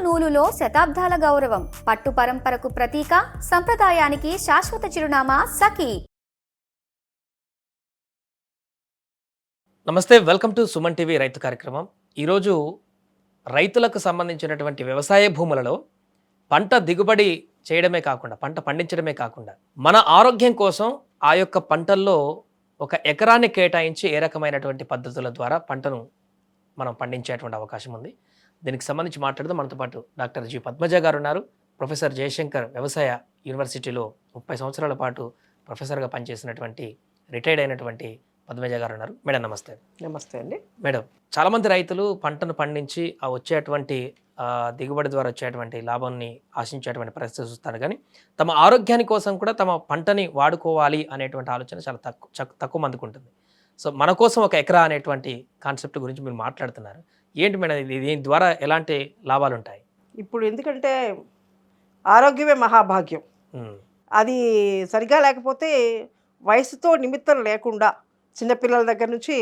నూలులో శతాబ్దాల గౌరవం, పట్టు పరంపరకు ప్రతీక, సంప్రదాయానికి శాశ్వత చిరునామా సఖీ. నమస్తే, వెల్కమ్ టు సుమన్ టీవీ రైతు కార్యక్రమం. ఈరోజు రైతులకు సంబంధించినటువంటి వ్యవసాయ భూములలో పంట దిగుబడి చేయడమే కాకుండా, పంట పండించడమే కాకుండా, మన ఆరోగ్యం కోసం ఆ యొక్క పంటల్లో ఒక ఎకరాన్ని కేటాయించి ఏ రకమైనటువంటి పద్ధతుల ద్వారా పంటను మనం పండించేటువంటి అవకాశం ఉంది. దీనికి సంబంధించి మాట్లాడదాం. మనతో పాటు డాక్టర్ జి పద్మజ గారు ఉన్నారు. ప్రొఫెసర్ జయశంకర్ వ్యవసాయ యూనివర్సిటీలో 30 సంవత్సరాల పాటు ప్రొఫెసర్గా పనిచేసినటువంటి రిటైర్డ్ అయినటువంటి పద్మజ గారు ఉన్నారు. మేడం నమస్తే. నమస్తే అండి. మేడం, చాలామంది రైతులు పంటను పండించి ఆ వచ్చేటువంటి దిగుబడి ద్వారా వచ్చేటువంటి లాభాన్ని ఆశించేటువంటి పరిస్థితి చూస్తారు, కానీ తమ ఆరోగ్యాని కోసం కూడా తమ పంటని వాడుకోవాలి అనేటువంటి ఆలోచన చాలా తక్కువ మందికి ఉంటుంది. సో మన కోసం ఒక ఎకరా అనేటువంటి కాన్సెప్ట్ గురించి మీరు మాట్లాడుతున్నారు. ఏంటి మేడం, దీని ద్వారా ఎలాంటి లాభాలు ఉంటాయి? ఇప్పుడు ఎందుకంటే ఆరోగ్యమే మహాభాగ్యం. అది సరిగా లేకపోతే వయసుతో నిమిత్తం లేకుండా చిన్నపిల్లల దగ్గర నుంచి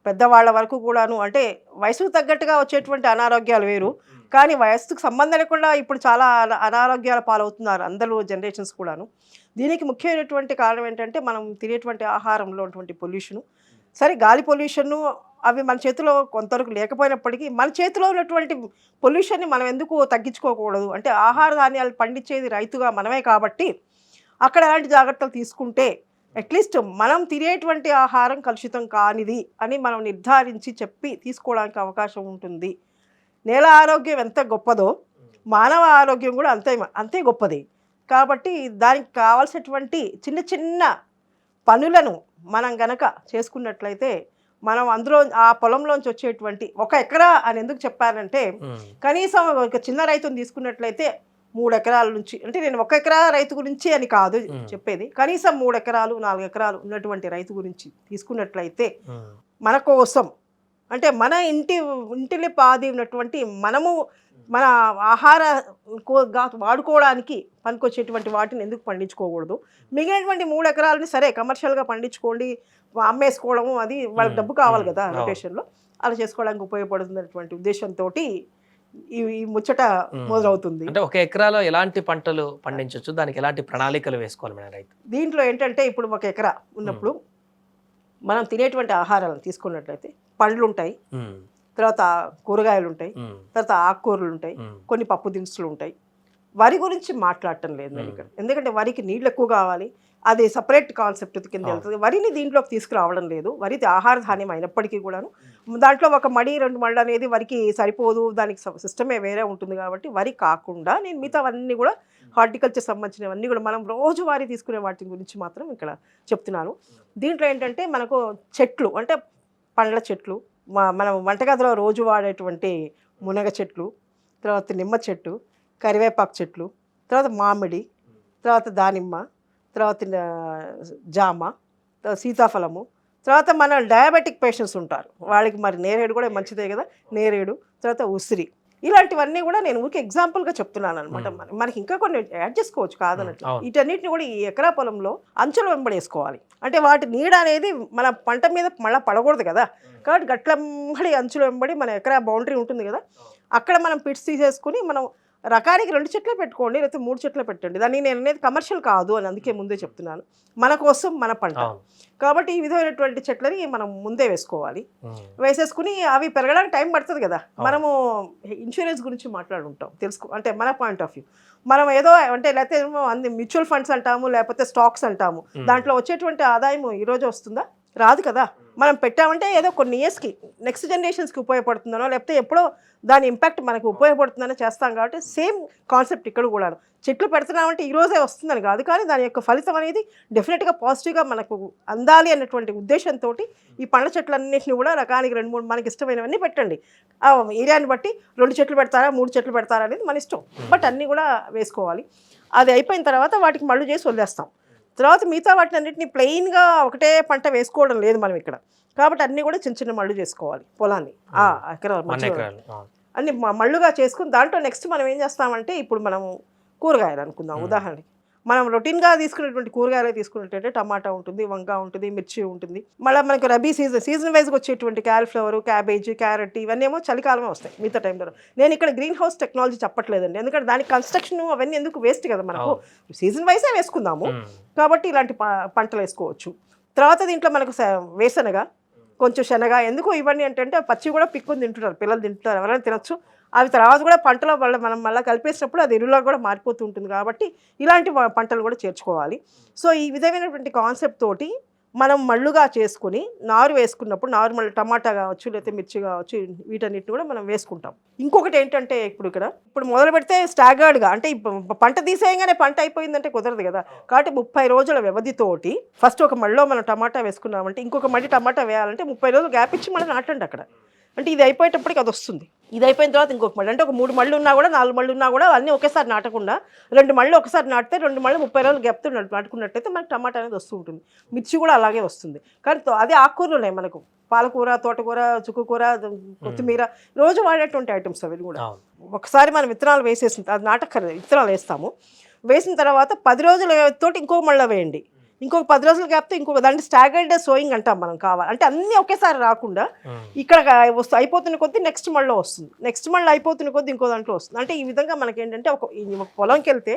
పెద్దవాళ్ళ వరకు కూడాను, అంటే వయసుకు తగ్గట్టుగా వచ్చేటువంటి అనారోగ్యాలు వేరు, కానీ వయస్సుకు సంబంధం లేకుండా ఇప్పుడు చాలా అనారోగ్యాల పాలవుతున్నారు అందరూ జనరేషన్స్ కూడాను. దీనికి ముఖ్యమైనటువంటి కారణం ఏంటంటే మనం తినేటువంటి ఆహారంలో ఉన్నటువంటి పొల్యూషను, సరే గాలి పొల్యూషను అవి మన చేతిలో కొంతవరకు లేకపోయినప్పటికీ మన చేతిలో ఉన్నటువంటి పొల్యూషన్ని మనం ఎందుకు తగ్గించుకోకూడదు? అంటే ఆహార ధాన్యాలు పండించేది రైతుగా మనమే కాబట్టి అక్కడ ఎలాంటి జాగ్రత్తలు తీసుకుంటే అట్లీస్ట్ మనం తినేటువంటి ఆహారం కలుషితం కానిది అని మనం నిర్ధారించి చెప్పి తీసుకోవడానికి అవకాశం ఉంటుంది. నేల ఆరోగ్యం ఎంత గొప్పదో మానవ ఆరోగ్యం కూడా అంతే గొప్పది. కాబట్టి దానికి కావాల్సినటువంటి చిన్న చిన్న పనులను మనం గనక చేసుకున్నట్లయితే మనం అందులో ఆ పొలంలోంచి వచ్చేటువంటి 1 ఎకరా అని ఎందుకు చెప్పానంటే, కనీసం ఒక చిన్న రైతుని తీసుకున్నట్లయితే 3 ఎకరాల నుంచి, అంటే నేను 1 ఎకరా రైతు గురించి అని కాదు చెప్పేది, కనీసం 3 ఎకరాలు 4 ఎకరాలు ఉన్నటువంటి రైతు గురించి తీసుకున్నట్లయితే మన కోసం, అంటే మన ఇంటిని పాది ఉన్నటువంటి మనము మన ఆహార వాడుకోవడానికి పనికొచ్చేటువంటి వాటిని ఎందుకు పండించుకోకూడదు? మిగిలినటువంటి 3 ఎకరాలని సరే కమర్షియల్గా పండించుకోండి, అమ్మేసుకోవడము, అది వాళ్ళకి డబ్బు కావాలి కదా రొటేషన్లో, అలా చేసుకోవడానికి ఉపయోగపడుతున్నటువంటి ఉద్దేశంతో ఈ ముచ్చట మొదలవుతుంది. అంటే 1 ఎకరాలో ఎలాంటి పంటలు పండించవచ్చు, దానికి ఎలాంటి ప్రణాళికలు వేసుకోవాలి మన రైతు? దీంట్లో ఏంటంటే ఇప్పుడు 1 ఎకరా ఉన్నప్పుడు మనం తినేటువంటి ఆహారాలను తీసుకున్నట్లయితే పండ్లు ఉంటాయి, తర్వాత కూరగాయలు ఉంటాయి, తర్వాత ఆకుకూరలు ఉంటాయి, కొన్ని పప్పు దినుసులు ఉంటాయి. వరి గురించి మాట్లాడటం లేదు నేను ఇక్కడ, ఎందుకంటే వరికి నీళ్ళు ఎక్కువ కావాలి, అది సపరేట్ కాన్సెప్ట్ కింద వెళ్తుంది. వరిని దీంట్లోకి తీసుకురావడం లేదు. వరి ఆహార ధాన్యం అయినప్పటికీ కూడాను దాంట్లో 1 మడి 2 మళ్ళు అనేది వరికి సరిపోదు, దానికి సిస్టమే వేరే ఉంటుంది. కాబట్టి వరి కాకుండా నేను మిగతావన్నీ కూడా హార్టికల్చర్ సంబంధించినవన్నీ కూడా మనం రోజువారీ తీసుకునే వాటి గురించి మాత్రం ఇక్కడ చెప్తున్నాను. దీంట్లో ఏంటంటే మనకు చెట్లు, అంటే పండ్ల చెట్లు, మనం వంటగదిలో రోజు వాడేటువంటి మునగ చెట్లు, తర్వాత నిమ్మ చెట్టు, కరివేపాకు చెట్లు, తర్వాత మామిడి, తర్వాత దానిమ్మ, తర్వాత జామ, సీతాఫలము, తర్వాత మన డయాబెటిక్ పేషెంట్స్ ఉంటారు, వాళ్ళకి మరి నేరేడు కూడా మంచిదే కదా, నేరేడు, తర్వాత ఉసిరి, ఇలాంటివన్నీ కూడా నేను ఊరికి ఎగ్జాంపుల్గా చెప్తున్నాను అనమాట. మనకి ఇంకా కొన్ని యాడ్ చేసుకోవచ్చు కాదన్నట్లు. వీటన్నిటిని కూడా ఈ ఎకరా పొలంలో అంచులు వెంబడేసుకోవాలి. అంటే వాటి నీడ అనేది మన పంట మీద మళ్ళీ పడకూడదు కదా, కాబట్టి గట్లంబడి అంచులు వెంబడి మన ఎకరా బౌండరీ ఉంటుంది కదా, అక్కడ మనం పిట్స్ తీసేసుకుని మనం రకానికి 2 చెట్లు పెట్టుకోండి, లేకపోతే 3 చెట్లు పెట్టండి. దాన్ని నేను అనేది కమర్షియల్ కాదు అని అందుకే ముందే చెప్తున్నాను, మన కోసం మన పంట కాబట్టి ఈ విధమైనటువంటి చెట్లని మనం ముందే వేసేసుకుని అవి పెరగడానికి టైం పడుతుంది కదా. మనము ఇన్సూరెన్స్ గురించి మాట్లాడుకుంటాం అంటే మన పాయింట్ ఆఫ్ వ్యూ మనం ఏదో అంటే లేకపోతే అన్ని మ్యూచువల్ ఫండ్స్ అంటాము, లేకపోతే స్టాక్స్ అంటాము, దాంట్లో వచ్చేటువంటి ఆదాయం ఈరోజు వస్తుందా? రాదు కదా. మనం పెట్టామంటే ఏదో కొన్ని ఇయర్స్కి నెక్స్ట్ జనరేషన్స్కి ఉపయోగపడుతుందనో, లేకపోతే ఎప్పుడో దాని ఇంపాక్ట్ మనకు ఉపయోగపడుతుందనో చేస్తాం. కాబట్టి సేమ్ కాన్సెప్ట్ ఇక్కడ కూడా చెట్లు పెడుతున్నామంటే ఈరోజే వస్తుందని కాదు, కానీ దాని యొక్క ఫలితం అనేది డెఫినెట్గా పాజిటివ్గా మనకు అందాలి అన్నటువంటి ఉద్దేశంతో ఈ పండ్ల చెట్లన్నింటినీ కూడా రకానికి 2-3 మనకి ఇష్టమైనవన్నీ పెట్టండి. ఆ ఏరియాని బట్టి 2 చెట్లు పెడతారా 3 చెట్లు పెడతారా అనేది మన ఇష్టం, బట్ అన్నీ కూడా వేసుకోవాలి. అది అయిపోయిన తర్వాత వాటికి మళ్ళు చేసి వదిలేస్తాం. తర్వాత మిగతా వాటిని అన్నింటినీ ప్లెయిన్గా ఒకటే పంట వేసుకోవడం లేదు మనం ఇక్కడ, కాబట్టి అన్నీ కూడా చిన్న చిన్న మళ్ళు చేసుకోవాలి పొలాన్ని. అన్ని మళ్ళుగా చేసుకుని దాంట్లో నెక్స్ట్ మనం ఏం చేస్తామంటే, ఇప్పుడు మనము కూరగాయలు అనుకుందాం ఉదాహరణకి, మనం రొటీన్గా తీసుకునేటువంటి కూరగాయలు తీసుకున్నట్టయితే టమాటా ఉంటుంది, వంకాయ ఉంటుంది, మిర్చి ఉంటుంది. మళ్ళీ మనకు రబీ సీజన్ వైజ్గా వచ్చేటువంటి క్యాలీఫ్లవర్, క్యాబేజ్, క్యారెట్ ఇవన్నీ ఏమో చలికాలమే వస్తాయి మిగతా టైంలో. నేను ఇక్కడ గ్రీన్ హౌస్ టెక్నాలజీ చెప్పట్లేదండి, ఎందుకంటే దానికి కన్స్ట్రక్షన్ అవన్నీ ఎందుకు వేస్ట్ కదా, మనకు సీజన్ వైజే వేసుకుందాము. కాబట్టి ఇలాంటి పంటలు వేసుకోవచ్చు. తర్వాత దీంట్లో మనకు వేసనగా, కొంచెం శనగ, ఎందుకు ఇవన్నీ అంటే పచ్చి కూడా పిక్కుని తింటున్నారు, పిల్లలు తింటున్నారు, ఎవరైనా తినచ్చు. అవి తర్వాత కూడా పంటలో మనం మళ్ళీ కలిపేసినప్పుడు అది ఎరువులా కూడా మారిపోతూ ఉంటుంది. కాబట్టి ఇలాంటి పంటలు కూడా చేర్చుకోవాలి. సో ఈ విధమైనటువంటి కాన్సెప్ట్ తోటి మనం మళ్ళుగా చేసుకుని నారు వేసుకున్నప్పుడు, నారు మళ్ళీ టమాటా కావచ్చు, లేకపోతే మిర్చి కావచ్చు, వీటన్నిటిని కూడా మనం వేసుకుంటాం. ఇంకొకటి ఏంటంటే ఇప్పుడు మొదలు పెడితే స్టాగర్డ్గా, అంటే పంట తీసేయగానే పంట అయిపోయిందంటే కుదరదు కదా. కాబట్టి 30 రోజుల వ్యవధితోటి ఫస్ట్ ఒక మళ్ళీ మనం టమాటా వేసుకున్నామంటే ఇంకొక మళ్ళీ టమాటా వేయాలంటే 30 రోజులు గ్యాప్ ఇచ్చి మనం నాటండి అక్కడ. అంటే ఇది అయిపోయేటప్పటికి అది వస్తుంది. ఇది అయిపోయిన తర్వాత ఇంకొక మళ్ళీ, అంటే ఒక 3 మళ్ళు ఉన్నా కూడా 4 మళ్ళు ఉన్నా కూడా అన్నీ ఒకేసారి నాటకుండా 2 మళ్ళు ఒకసారి నాటితే 2 మళ్ళు 30 రోజులు గ్యాప్తో నాటుకున్నట్టయితే మనకి టమాటా అనేది వస్తూ ఉంటుంది. మిర్చి కూడా అలాగే వస్తుంది. కానీ అదే ఆకుకూరలు ఉన్నాయి మనకు, పాలకూర, తోటకూర, చుక్కుకూర, కొత్తిమీర, రోజు వాడేటువంటి ఐటమ్స్ అవి కూడా. ఒకసారి మనం విత్తనాలు వేసేసిన, అది నాటక్కర్లేదు, విత్తనాలు వేస్తాము. వేసిన తర్వాత 10 రోజుల తోటి ఇంకొక మళ్ళీ వేయండి. ఇంకొక 10 రోజుల గ్యాప్తో ఇంకొక దాంట్లో స్టాగర్డ్ సోయింగ్ అంటాం మనం. కావాలి అంటే అన్నీ ఒకేసారి రాకుండా ఇక్కడ అయిపోతున్న కొద్దీ నెక్స్ట్ మళ్ళీ వస్తుంది, నెక్స్ట్ మళ్ళీ అయిపోతున్న కొద్దీ ఇంకో దాంట్లో వస్తుంది. అంటే ఈ విధంగా మనకి ఏంటంటే ఒక పొలంకి వెళ్తే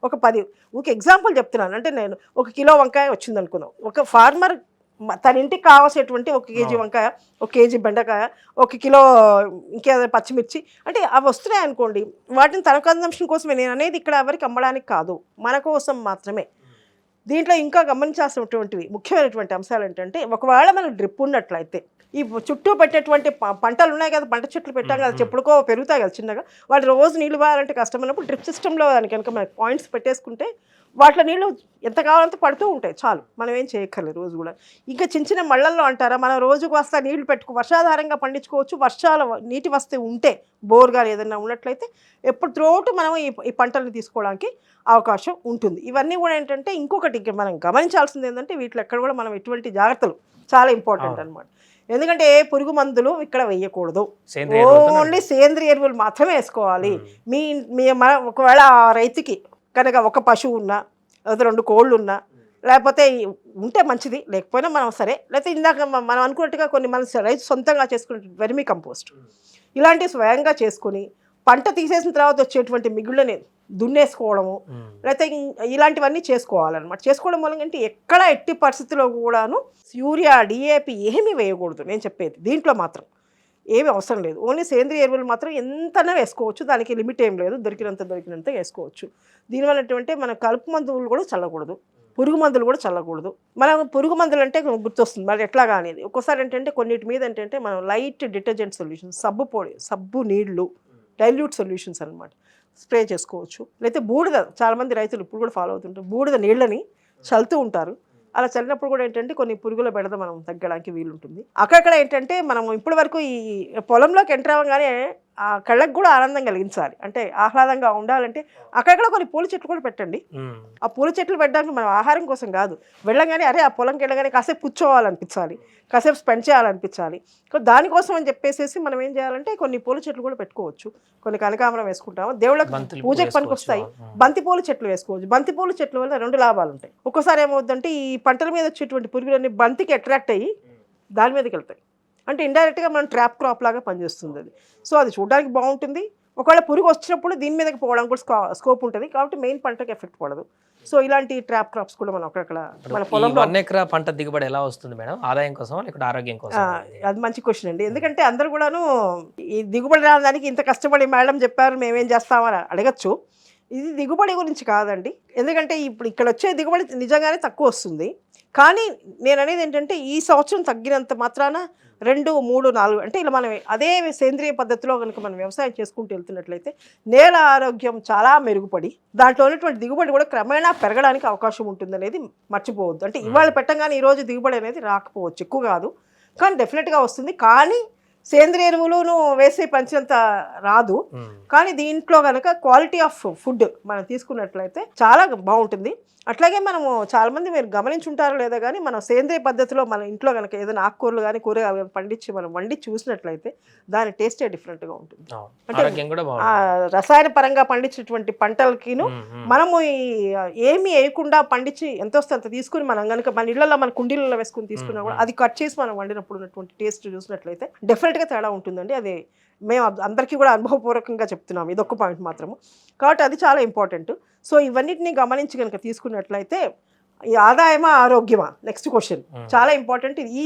ఒక 10, ఒక ఎగ్జాంపుల్ చెప్తున్నాను. అంటే నేను 1 కిలో వంకాయ వచ్చింది అనుకున్నాం, ఒక ఫార్మర్ తన ఇంటికి కావాల్సినటువంటి 1 కేజీ వంకాయ, 1 కేజీ బెండకాయ, 1 కిలో ఇంకేదో పచ్చిమిర్చి, అంటే అవి వస్తున్నాయి అనుకోండి, వాటిని తన కన్జంప్షన్ కోసమే. నేను అనేది ఇక్కడ ఎవరికి అమ్మడానికి కాదు, మన కోసం మాత్రమే. దీంట్లో ఇంకా గమనించాల్సినటువంటివి ముఖ్యమైనటువంటి అంశాలు ఏంటంటే, ఒకవేళ మనం డ్రిప్ ఉన్నట్లయితే ఈ చుట్టూ పెట్టేటువంటి పంటలు ఉన్నాయి కదా, పంట చెట్లు పెట్టాం కదా, చెప్పుడుకో పెరుగుతాయి కదా చిన్నగా, వాటి రోజు నీళ్ళు పోయాలంటే కష్టమైనప్పుడు డ్రిప్ సిస్టంలో దానికి కనుక మనకి పాయింట్స్ పెట్టేసుకుంటే వాటిలో నీళ్ళు ఎంత కావాలంటే పడుతూ ఉంటాయి, చాలు, మనం ఏం చేయక్కర్లేదు రోజు కూడా. ఇంకా చిన్న చిన్న మళ్ళల్లో అంటారా, మనం రోజుకు వస్తా నీళ్లు వర్షాధారంగా పండించుకోవచ్చు. వర్షాల నీటి వస్తే ఉంటే, బోర్గా ఏదైనా ఉన్నట్లయితే ఎప్పుడు త్రోటు మనం ఈ పంటలను తీసుకోవడానికి అవకాశం ఉంటుంది. ఇవన్నీ కూడా ఏంటంటే ఇంకొకటి మనం గమనించాల్సింది ఏంటంటే, వీటిలో ఎక్కడ కూడా మనం ఎటువంటి జాగ్రత్తలు చాలా ఇంపార్టెంట్ అనమాట. ఎందుకంటే పురుగు మందులు ఇక్కడ వేయకూడదు, ఓన్లీ సేంద్రియ ఎరువులు మాత్రమే వేసుకోవాలి. ఒకవేళ రైతుకి కనుక ఒక పశువు ఉన్నా, లేకపోతే 2 కోళ్ళు ఉన్నా, లేకపోతే ఉంటే మంచిది, లేకపోయినా మనం సరే, లేకపోతే ఇందాక మనం అనుకున్నట్టుగా కొన్ని మన రైతు సొంతంగా చేసుకునే వెర్మి కంపోస్ట్ ఇలాంటివి స్వయంగా చేసుకుని పంట తీసేసిన తర్వాత వచ్చేటువంటి మిగుళ్ళని దున్నేసుకోవడము, లేకపోతే ఇలాంటివన్నీ చేసుకోవాలన్నమాట. చేసుకోవడం మూలంగా అంటే ఎక్కడ ఎట్టి పరిస్థితుల్లో కూడాను యూరియా, డిఏపి ఏమీ వేయకూడదు. నేను చెప్పేది దీంట్లో మాత్రం ఏమీ అవసరం లేదు, ఓన్లీ సేంద్రియ ఎరువులు మాత్రం ఎంతనే వేసుకోవచ్చు, దానికి లిమిట్ ఏం లేదు, దొరికినంత వేసుకోవచ్చు. దీనివల్ల ఏంటంటే మన కలుపు మందులు కూడా చల్లకూడదు, పురుగు మందులు కూడా చల్లకూడదు. మనం పురుగు మందులు అంటే గుర్తొస్తుంది మరి ఎట్లా కానీ, ఒక్కోసారి ఏంటంటే కొన్నిటి మీద ఏంటంటే మనం లైట్ డిటర్జెంట్ సొల్యూషన్స్, సబ్బు నీళ్లు, డైల్యూట్ సొల్యూషన్స్ అనమాట స్ప్రే చేసుకోవచ్చు. లేకపోతే బూడిద, చాలామంది రైతులు ఇప్పుడు కూడా ఫాలో అవుతుంటారు, బూడిద నీళ్ళని చల్లుతూ ఉంటారు. అలా చల్లినప్పుడు కూడా ఏంటంటే కొన్ని పురుగుల బెడద మనం తగ్గడానికి వీలుంటుంది. అక్కడక్కడ ఏంటంటే మనం ఇప్పటి వరకు ఈ పొలంలోకి ఎంటర్ అవ్వగానే ఆ కళ్ళకు కూడా ఆనందం కలిగించాలి, అంటే ఆహ్లాదంగా ఉండాలంటే అక్కడక్కడ కొన్ని పూల చెట్లు కూడా పెట్టండి. ఆ పూల చెట్లు పెట్టడానికి మనం ఆహారం కోసం కాదు, వెళ్ళగానే అరే ఆ పొలంకి వెళ్ళగానే కాసేపు కూర్చోవాలనిపించాలి, కాసేపు స్పెండ్ చేయాలనిపించాలి. దానికోసం అని చెప్పేసి మనం ఏం చేయాలంటే కొన్ని పూల చెట్లు కూడా పెట్టుకోవచ్చు. కొన్ని కనకాంబరం వేసుకుంటాము, దేవుళ్ళకి పూజకి పనికొస్తాయి, బంతి పూల చెట్లు వేసుకోవచ్చు. బంతి పూల చెట్ల వల్ల 2 లాభాలు ఉంటాయి. ఒక్కోసారి ఏమవుతుందంటే ఈ పంటల మీద వచ్చేటువంటి పురుగులన్నీ బంతికి అట్రాక్ట్ అయ్యి దాని మీదకి వెళ్తాయి, అంటే ఇండైరెక్ట్గా మనం ట్రాప్ క్రాప్ లాగా పనిచేస్తుంది అది. సో అది చూడడానికి బాగుంటుంది. ఒకవేళ పురుగు వచ్చినప్పుడు దీని మీదకి పోవడం కూడా స్కోప్ ఉంటుంది, కాబట్టి మెయిన్ పంటకి ఎఫెక్ట్ పడదు. సో ఇలాంటి ట్రాప్ క్రాప్స్ కూడా మనం అక్కడ మన పొలంలో. 1 ఎకరా పంట దిగుబడి ఎలా వస్తుంది మేడం, ఆదాయం కోసం లేకపోతే ఆరోగ్యం కోసం? అది మంచి క్వశ్చన్ అండి, ఎందుకంటే అందరూ కూడాను ఈ దిగుబడి రావడానికి ఇంత కష్టపడి మేడం చెప్పారు మేమేం చేస్తామని అడగచ్చు. ఇది దిగుబడి గురించి కాదండి, ఎందుకంటే ఇప్పుడు ఇక్కడ వచ్చే దిగుబడి నిజంగానే తక్కువ వస్తుంది. కానీ నేను అనేది ఏంటంటే ఈ సంవత్సరం తగ్గినంత మాత్రాన 2, 3, 4 అంటే ఇలా మనం అదే సేంద్రియ పద్ధతిలో కనుక మనం వ్యవసాయం చేసుకుంటూ వెళ్తున్నట్లయితే నేల ఆరోగ్యం చాలా మెరుగుపడి దాంట్లో ఉన్నటువంటి దిగుబడి కూడా క్రమేణా పెరగడానికి అవకాశం ఉంటుంది అనేది మర్చిపోవద్దు. అంటే ఇవాళ పెట్టగానే ఈరోజు దిగుబడి అనేది రాకపోవచ్చు, ఎక్కువ కాదు, కానీ డెఫినెట్గా వస్తుంది. కానీ సేంద్రియ ఎరువులును వేసి పంచినంత రాదు. కానీ దీంట్లో కనుక క్వాలిటీ ఆఫ్ ఫుడ్ మనం తీసుకున్నట్లయితే చాలా బాగుంటుంది. అట్లాగే మనము చాలామంది మీరు గమనించుంటారో లేదో కానీ మనం సేంద్రియ పద్ధతిలో మన ఇంట్లో కనుక ఏదైనా ఆకుకూరలు కానీ కూరగాయలు కానీ పండించి మనం వండి చూసినట్లయితే దాని టేస్టే డిఫరెంట్గా ఉంటుంది. రసాయన పరంగా పండించినటువంటి పంటలకిను మనము ఏమి వేయకుండా పండించి ఎంత వస్తే అంత తీసుకుని మనం కనుక మన ఇళ్లలో మన కుండీలలో వేసుకుని తీసుకున్నా కూడా అది కట్ చేసి మనం వండినప్పుడు ఉన్నటువంటి టేస్ట్ చూసినట్లయితే డెఫినెట్గా తేడా ఉంటుందండి. అది మేము అందరికీ కూడా అనుభవపూర్వకంగా చెప్తున్నాము, ఇదొక్క పాయింట్ మాత్రము. కాబట్టి అది చాలా ఇంపార్టెంట్. సో ఇవన్నిటిని గమనించి కనుక తీసుకున్నట్లయితే ఈ ఆదాయమా ఆరోగ్యమా నెక్స్ట్ క్వశ్చన్ చాలా ఇంపార్టెంట్. ఈ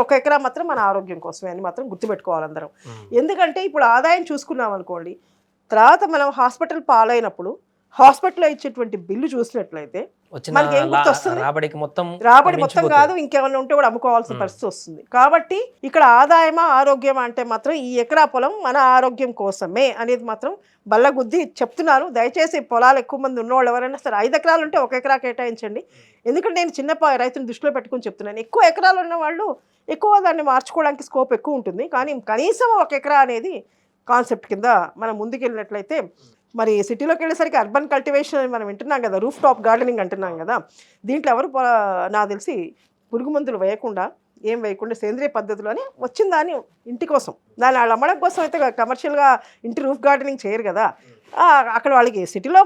1 ఎకరా మాత్రం మన ఆరోగ్యం కోసమే అని మాత్రం గుర్తుపెట్టుకోవాలి అందరం. ఎందుకంటే ఇప్పుడు ఆదాయం చూసుకున్నాం అనుకోండి, తర్వాత మనం హాస్పిటల్ పాలైనప్పుడు హాస్పిటల్లో ఇచ్చేటువంటి బిల్లు చూసినట్లయితే మనకి ఏం గుర్తొస్తుంది? రాబడి మొత్తం కాదు, ఇంకేమైనా ఉంటే కూడా అమ్ముకోవాల్సిన పరిస్థితి వస్తుంది. కాబట్టి ఇక్కడ ఆదాయమా ఆరోగ్యమా అంటే మాత్రం ఈ ఎకరా పొలం మన ఆరోగ్యం కోసమే అనేది మాత్రం బల్లగుద్ది చెప్తున్నారు. దయచేసి పొలాలు ఎక్కువ మంది ఉన్నవాళ్ళు ఎవరైనా సరే 5 ఎకరాలు ఉంటే 1 ఎకరా కేటాయించండి. ఎందుకంటే నేను చిన్న రైతుని దృష్టిలో పెట్టుకుని చెప్తున్నాను. ఎక్కువ ఎకరాలు ఉన్న వాళ్ళు ఎక్కువ దాన్ని మార్చుకోవడానికి స్కోప్ ఎక్కువ ఉంటుంది. కానీ కనీసం 1 ఎకరా అనేది కాన్సెప్ట్ కింద మనం ముందుకెళ్ళినట్లయితే, మరి సిటీలోకి వెళ్ళేసరికి అర్బన్ కల్టివేషన్ అని మనం వింటున్నాం కదా, రూఫ్ టాప్ గార్డెనింగ్ అంటున్నాం కదా. దీంట్లో ఎవరు నాకు తెలిసి పురుగు మందులు వేయకుండా ఏం వేయకుండా సేంద్రియ పద్ధతిలోనే వచ్చిన దాన్ని ఇంటి కోసం దాన్ని వాళ్ళు అమ్మడం కోసం అయితే కమర్షియల్గా ఇంటి రూఫ్ గార్డెనింగ్ చేయరు కదా. అక్కడ వాళ్ళకి సిటీలో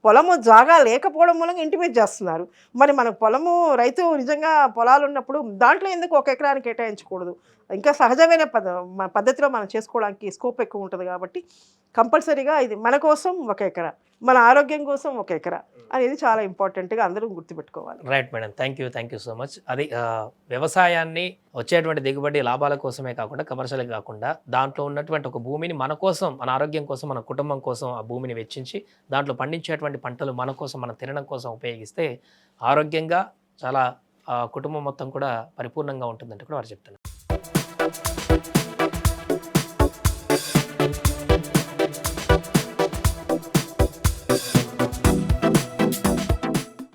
పొలము జాగా లేకపోవడం మూలంగా ఇంటి మీద చేస్తున్నారు. మరి మనకు పొలము రైతు నిజంగా పొలాలు ఉన్నప్పుడు దాంట్లో ఎందుకు 1 ఎకరాన్ని కేటాయించకూడదు? ఇంకా సహజమైన పద్ధతిలో మనం చేసుకోవడానికి స్కోప్ ఎక్కువ ఉంటుంది. కాబట్టి కంపల్సరీగా ఇది మన కోసం 1 ఎకరా, మన ఆరోగ్యం కోసం 1 ఎకరా అనేది చాలా ఇంపార్టెంట్గా అందరూ గుర్తుపెట్టుకోవాలి. Right madam, thank you so much. అది వ్యవసాయాన్ని వచ్చేటువంటి దిగుబడి లాభాల కోసమే కాకుండా కమర్షియల్గా కాకుండా దాంట్లో ఉన్నటువంటి ఒక భూమిని మన కోసం, మన ఆరోగ్యం కోసం, మన కుటుంబం కోసం ఆ భూమిని వెచ్చించి దాంట్లో పండించేటువంటి పంటలు మన కోసం, మన తినడం కోసం ఉపయోగిస్తే ఆరోగ్యంగా చాలా కుటుంబం మొత్తం కూడా పరిపూర్ణంగా ఉంటుందంటే కూడా వారు చెప్తున్నారు.